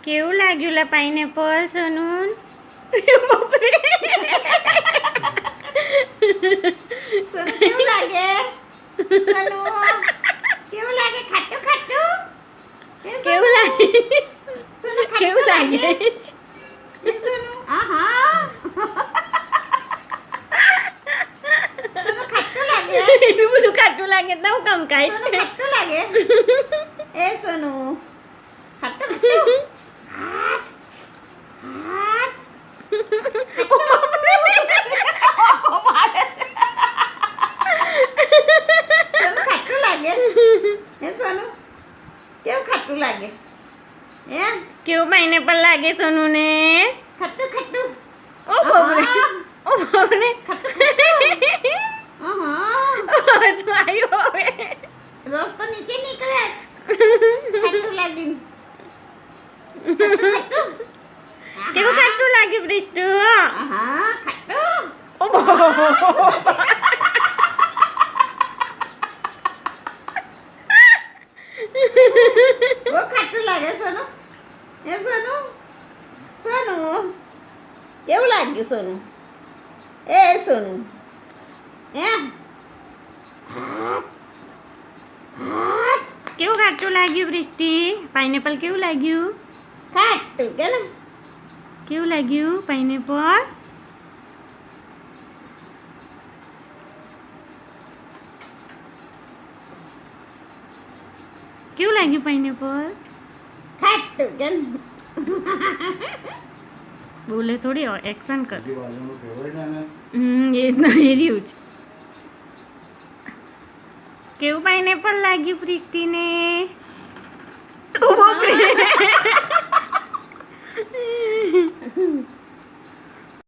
કેવું લાગ્યું લા પાઇનેપલ સોનું? સોનું કેવું લાગે? સોનું કેવું લાગે? ખાટું ખાટું? કેવું લાગે? સોનું કેવું ખાટું લાગે? એ સોનું આહા સોનું ખાટું લાગે? એટલું બધું ખાટું લાગે તો હું કામ ખાય સોનું છે? ખાટું લાગે? એ સોનું ખાટું ખાટું હાટ હાટ સોનું ખાટું લાગે? એ સોનું કેવું ખાટું લાગે? હે કેવું પાઇનેપલ લાગે સોનું ને? ખાટું ખાટું ઓ બાપરે! ઓ બાપરે! ખાટું ખાટું આહા શું આવ્યું હવે? રસ તો નીચે નીકળે જ ખાટું લાગીને ખાટું ખાટું કેવું ખાટું લાગ્યું પ્રિસ્ટુ? આહા ખાટું ઓ બાપરે! બહુ ખાટું લાગે સોનું એ સોનું સોનું કેવું લાગ્યું સોનું એ સોનું એમ કેવું ખાટું લાગ્યું પ્રિસ્ટી? પાઇનેપલ કેવું લાગ્યું? ખાટું કે ને કેવું લાગ્યું પાઇનેપલ? કેવું લાગ્યું પાઇનેપલ? ખાટું કે ને બોલે થોડી એક્શન કર. બીજી બાજુનું ફેવરેટ છે ને એ જ નહીં રહ્યું છે. કેવું પાઇનેપલ લાગ્યું પ્રિસ્ટીને?